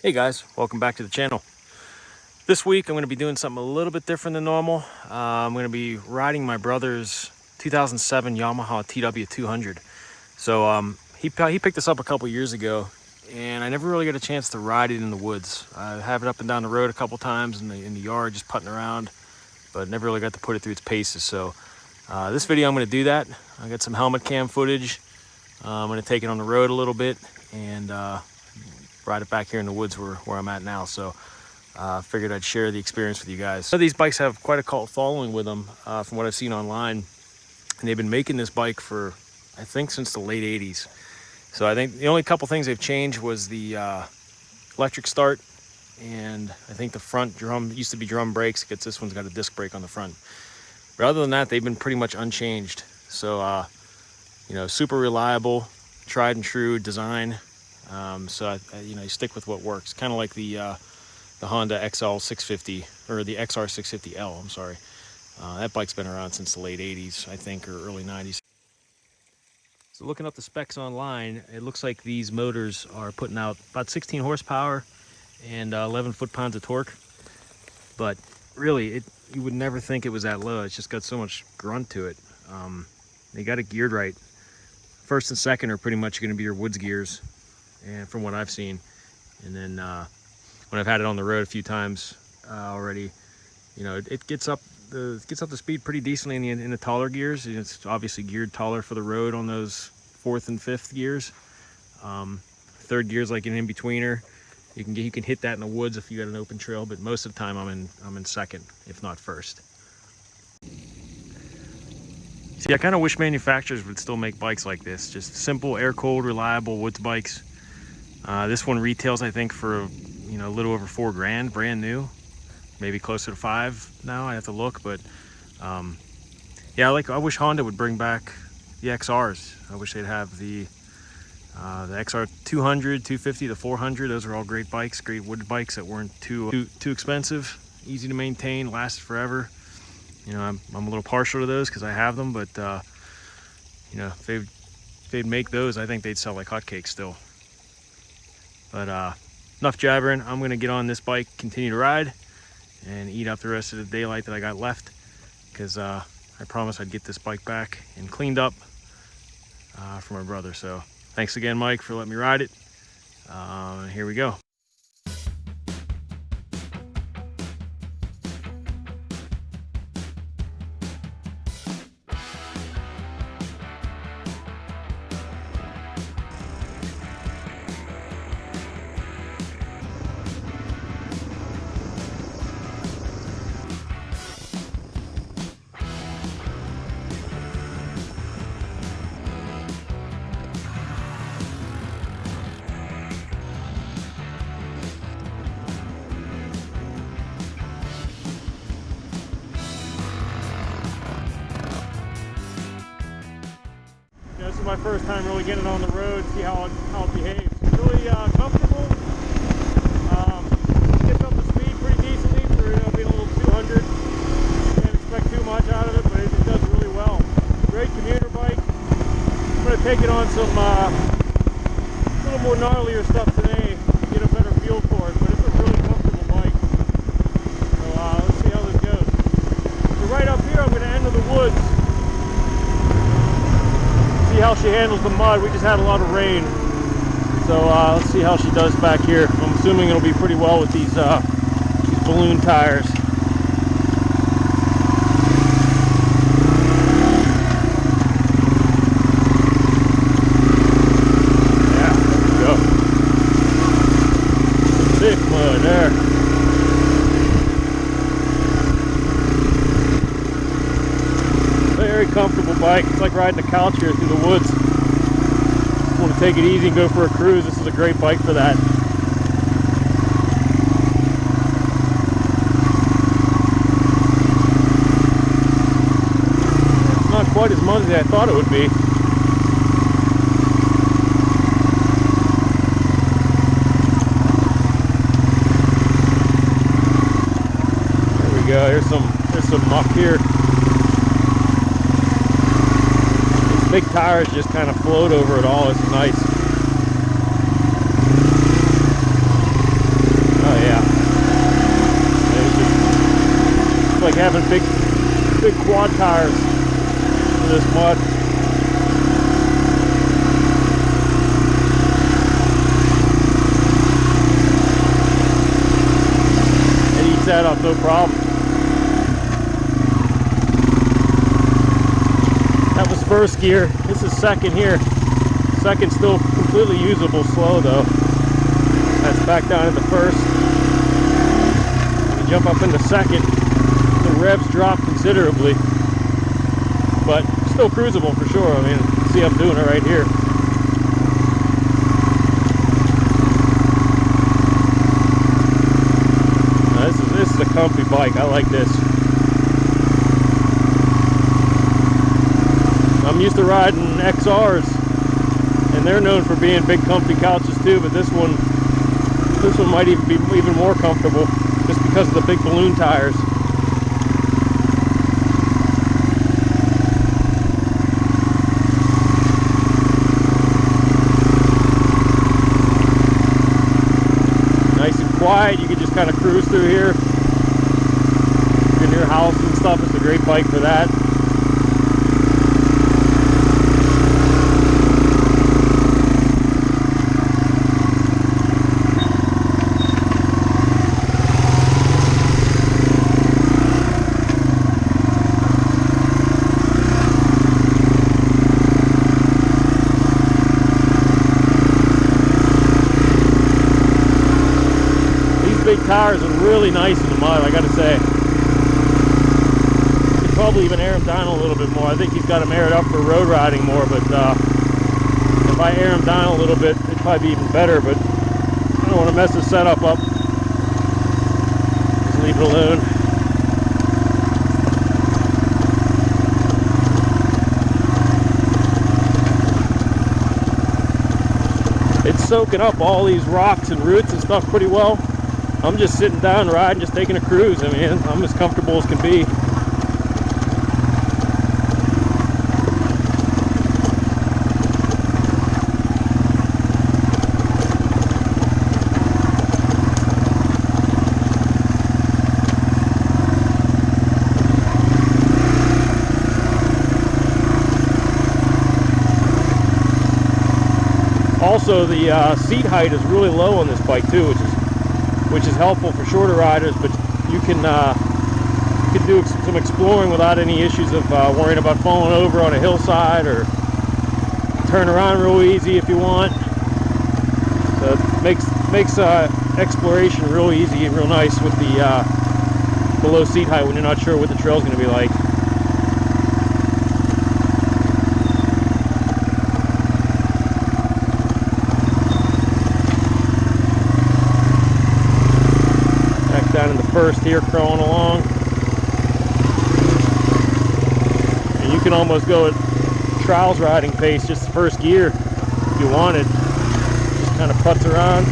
Hey guys, welcome back to the channel. This week I'm going to be doing something a little bit different than normal. I'm going to be riding my brother's 2007 Yamaha TW200. So he picked this up a couple years ago, and I never really got a chance to ride it in the woods. I have it up and down the road a couple times in the yard, just putting around, but never really got to put it through its paces. So this video I'm going to do that. I got some helmet cam footage. I'm going to take it on the road a little bit and ride it back here in the woods where I'm at now. So figured I'd share the experience with you guys. So these bikes have quite a cult following with them from what I've seen online, and they've been making this bike for I think since the late 80s. So I think the only couple things they've changed was the electric start, and I think the front drum used to be drum brakes. This one's got a disc brake on the front. But other than that, they've been pretty much unchanged. So super reliable, tried and true design. So you stick with what works. Kind of like the Honda XL 650 or the XR 650L. I'm sorry. That bike's been around since the late 80s, I think, or early 90s. So looking up the specs online, it looks like these motors are putting out about 16 horsepower and 11 foot-pounds of torque. But really, you would never think it was that low. It's just got so much grunt to it. They got it geared right. First and second are pretty much going to be your woods gears, and from what I've seen. And then when I've had it on the road a few times already, it gets up the speed pretty decently in the taller gears. It's obviously geared taller for the road on those fourth and fifth gears. Third gear's like an in-betweener. You can hit that in the woods if you got an open trail, but most of the time I'm in second, if not first. See, I kind of wish manufacturers would still make bikes like this, just simple, air-cooled, reliable woods bikes. This one retails, I think, for a little over $4 grand, brand new, maybe closer to $5 now. I have to look, but yeah, I wish Honda would bring back the XRs. I wish they'd have the XR 200, 250, the 400. Those are all great bikes, great wood bikes that weren't too expensive, easy to maintain, lasted forever. I'm a little partial to those because I have them, but if they'd make those, I think they'd sell like hotcakes still. But enough jabbering. I'm gonna get on this bike, continue to ride, and eat up the rest of the daylight that I got left, because I promised I'd get this bike back and cleaned up for my brother. So thanks again, Mike, for letting me ride it. Here we go. This is my first time really getting it on the road, see how it behaves. It's really comfortable. Gets up the speed pretty decently for being a little 200. Can't expect too much out of it, but it does really well. Great commuter bike. I'm going to take it on some little more gnarlier stuff today to get a better feel for it, but it's a really comfortable bike. So let's see how this goes. So right up here I'm going to enter the woods. See how she handles the mud. We just had a lot of rain, so let's see how she does back here. I'm assuming it'll be pretty well with these balloon tires. Yeah, there we go. Thick mud there. Very comfortable bike. It's like riding a couch here through the woods. Want to take it easy and go for a cruise. This is a great bike for that. It's not quite as muddy as I thought it would be. There we go. There's some muck here. Big tires just kind of float over it all. It's nice. having big quad tires for this mud. It eats that up, no problem. That was first gear. This is second here. Second still completely usable, slow though. That's back down into first. When you jump up into second, the revs drop considerably, but still cruisable for sure. I mean, see, I'm doing it right here. Now, this is a comfy bike. I like this. I'm used to riding XRs, and they're known for being big comfy couches too, but this one might even be even more comfortable just because of the big balloon tires. Nice and quiet. You can just kind of cruise through here. If you're near your house and stuff, it's a great bike for that. Big tires are really nice in the mud, I gotta say. Could probably even air them down a little bit more. I think he's got them aired up for road riding more, but if I air them down a little bit, it'd probably be even better, but I don't want to mess the setup up. Just leave it alone. It's soaking up all these rocks and roots and stuff pretty well. I'm just sitting down riding, just taking a cruise. I mean, I'm as comfortable as can be. Also, the seat height is really low on this bike too, which is helpful for shorter riders, but you can do some exploring without any issues of worrying about falling over on a hillside, or turn around real easy if you want. So it makes exploration real easy and real nice with the low seat height when you're not sure what the trail's going to be like. Down in the first here, crawling along, and you can almost go at trials riding pace, just the first gear if you wanted. Just kind of putz around,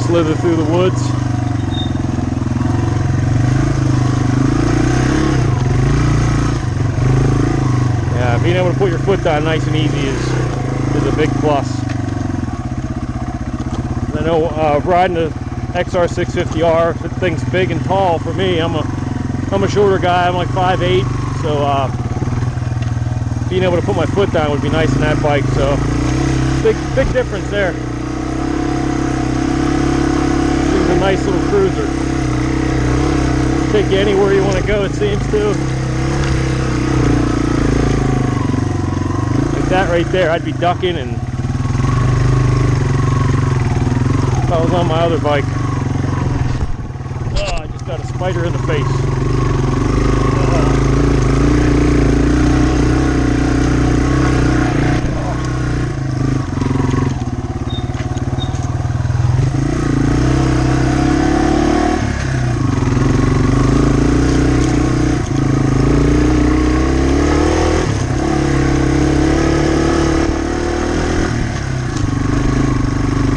slither through the woods. Yeah, being able to put your foot down nice and easy is a big plus. I know riding the XR650R, that thing's big and tall for me. I'm a shorter guy. I'm like 5'8", so being able to put my foot down would be nice in that bike. So big difference there. It's a nice little cruiser. Take you anywhere you want to go, it seems to. Like that right there, I'd be ducking, and if I was on my other bike. Oh, I just got a spider in the face.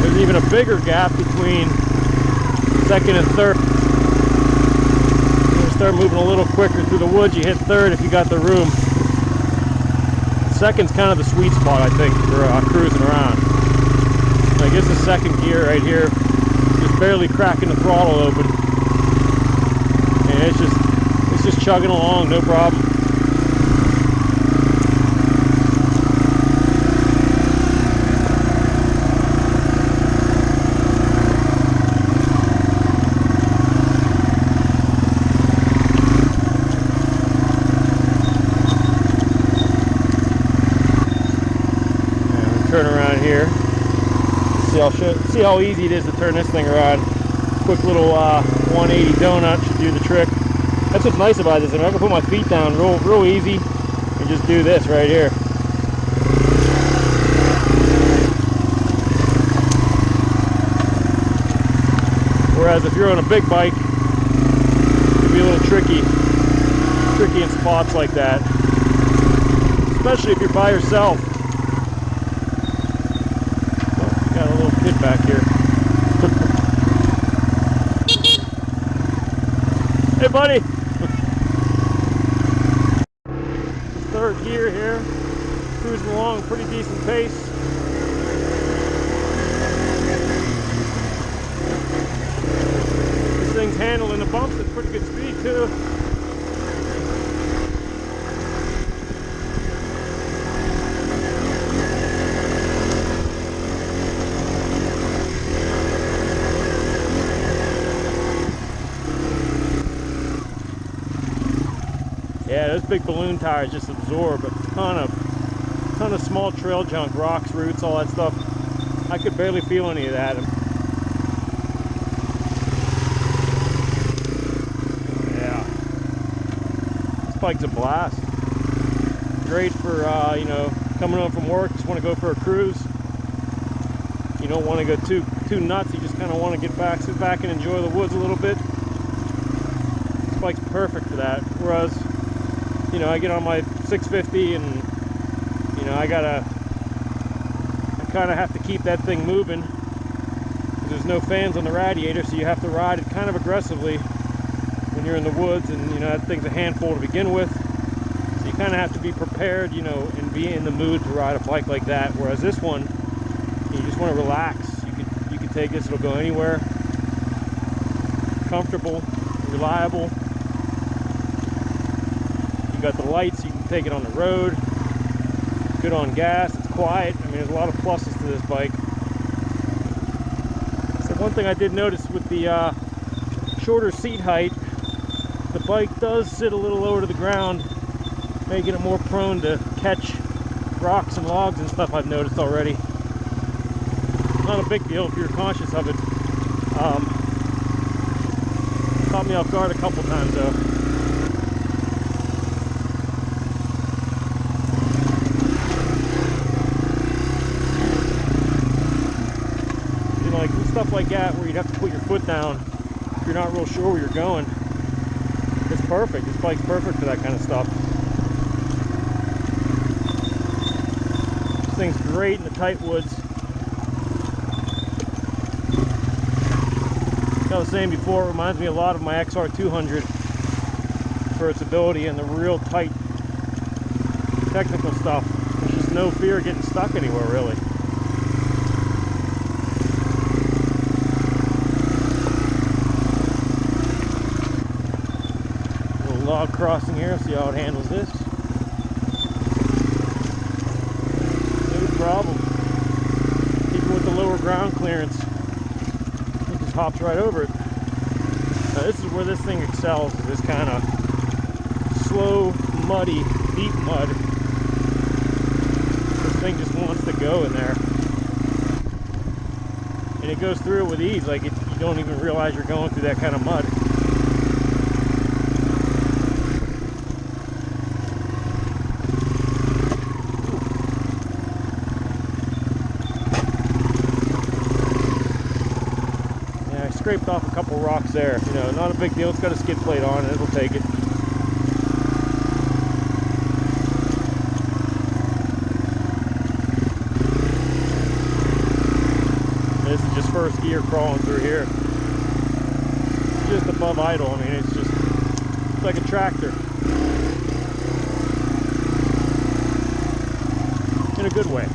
There's even a bigger gap between second and third. You start moving a little quicker through the woods, you hit third if you got the room. Second's kind of the sweet spot, I think, for cruising around. I guess the second gear right here, just barely cracking the throttle open. And it's just chugging along, no problem. Turn around here. See how easy it is to turn this thing around. Quick little 180 donut should do the trick. That's what's nice about this. I mean, I can put my feet down real easy and just do this right here. Whereas if you're on a big bike, it'd be a little tricky in spots like that, especially if you're by yourself. Got a little kid back here. Hey, buddy. Third gear here, cruising along a pretty decent pace. This thing's handling the bumps at pretty good speed too. Yeah, those big balloon tires just absorb a ton of small trail junk, rocks, roots, all that stuff. I could barely feel any of that. Yeah, this bike's a blast. Great for you know, coming home from work, just want to go for a cruise. You don't want to go too nuts. You just kind of want to get back, sit back, and enjoy the woods a little bit. This bike's perfect for that. Whereas, you know, I get on my 650 and, you know, I kind of have to keep that thing moving. There's no fans on the radiator, so you have to ride it kind of aggressively when you're in the woods, and, you know, that thing's a handful to begin with. So you kind of have to be prepared, you know, and be in the mood to ride a bike like that. Whereas this one, you just want to relax. You can take this, it'll go anywhere. Comfortable, reliable. Got the lights, you can take it on the road, good on gas, it's quiet. I mean, there's a lot of pluses to this bike. So one thing I did notice with the shorter seat height, the bike does sit a little lower to the ground, making it more prone to catch rocks and logs and stuff. I've noticed already. Not a big deal if you're conscious of it. Caught me off guard a couple times though. Like stuff like that where you'd have to put your foot down if you're not real sure where you're going. It's perfect. This bike's perfect for that kind of stuff. This thing's great in the tight woods. Like I was saying before, it reminds me a lot of my XR200 for its ability in the real tight technical stuff. There's just no fear of getting stuck anywhere, really. Log crossing here, see how it handles this. No problem. Even with the lower ground clearance, it just hops right over it. Now this is where this thing excels, is this kind of slow, muddy, deep mud. This thing just wants to go in there. And it goes through it with ease, like you don't even realize you're going through that kind of mud. Scraped off a couple rocks there. You know, not a big deal. It's got a skid plate on it. It'll take it. This is just first gear crawling through here. Just above idle. I mean, it's like a tractor. In a good way.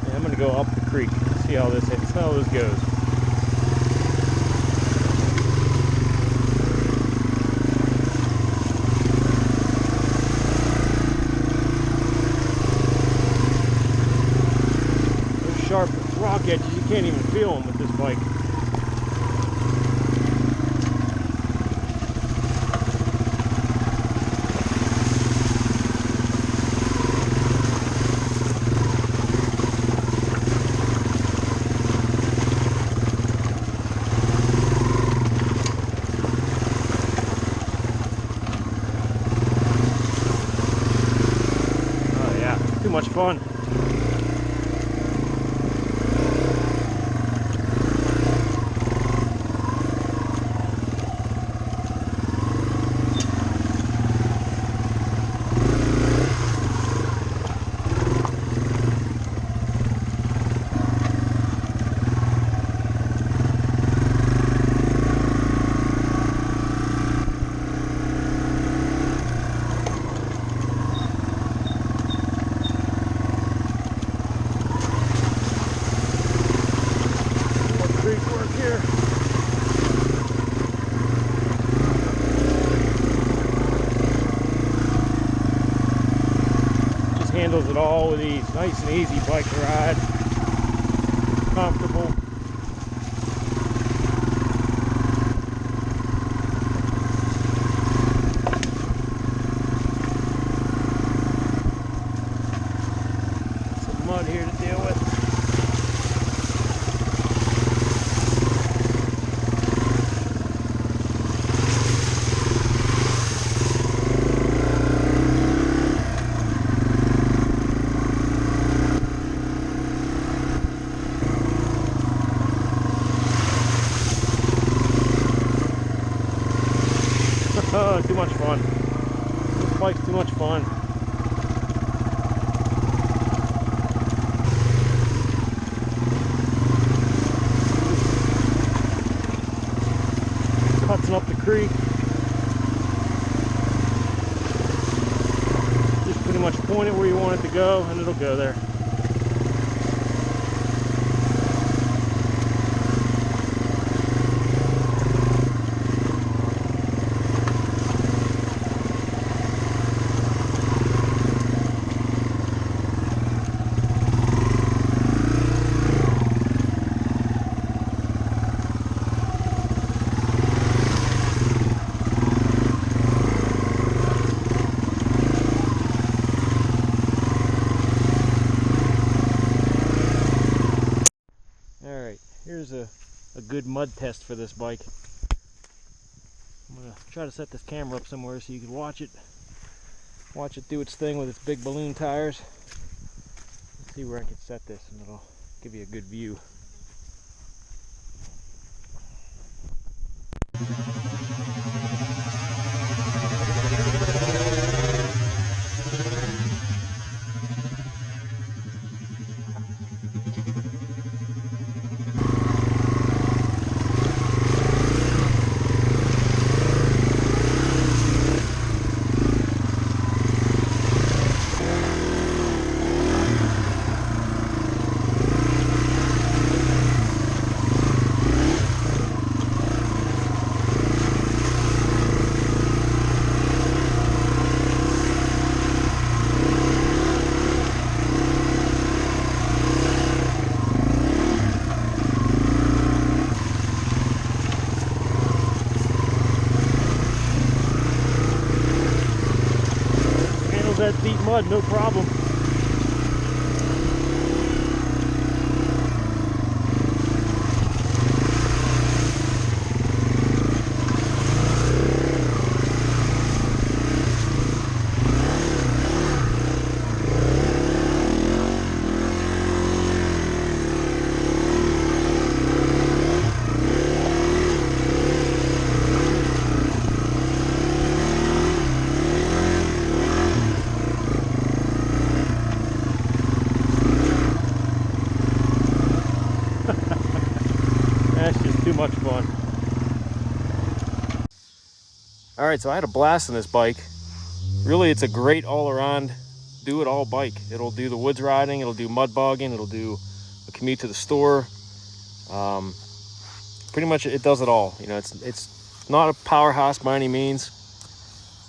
Yeah, I'm going to go up the creek. See how this goes. can't even feel them with this bike. Oh yeah, too much fun. Handles it all with ease. Nice and easy bike to ride. Comfortable. Some mud here to deal with. Oh, too much fun. This bike's too much fun. Cutting up the creek. Just pretty much point it where you want it to go and it'll go there. Here's a good mud test for this bike. I'm gonna try to set this camera up somewhere so you can watch it do its thing with its big balloon tires. Let's see where I can set this and it'll give you a good view. That deep mud, no problem. That's just too much fun. All right, so I had a blast on this bike. Really, it's a great all-around do-it-all bike. It'll do the woods riding, it'll do mud bogging, it'll do a commute to the store. Pretty much it does it all. You know, it's not a powerhouse by any means,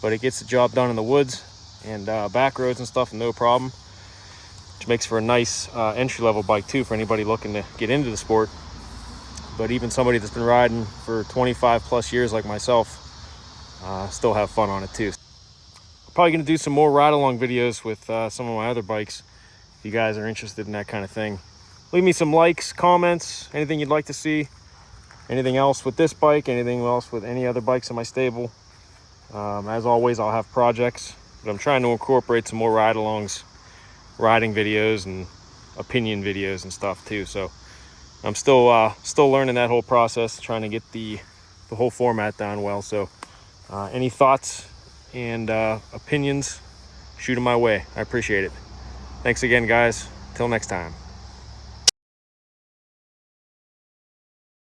but it gets the job done in the woods and back roads and stuff, no problem. which makes for a nice entry-level bike too for anybody looking to get into the sport. But even somebody that's been riding for 25 plus years like myself, still have fun on it too. I'm probably gonna do some more ride-along videos with some of my other bikes if you guys are interested in that kind of thing. Leave me some likes, comments, anything you'd like to see, anything else with this bike, anything else with any other bikes in my stable. As always, I'll have projects, but I'm trying to incorporate some more ride-alongs, riding videos and opinion videos and stuff too. So I'm still learning that whole process, trying to get the whole format down well. So any thoughts and opinions, shoot them my way. I appreciate it. Thanks again, guys. Till next time.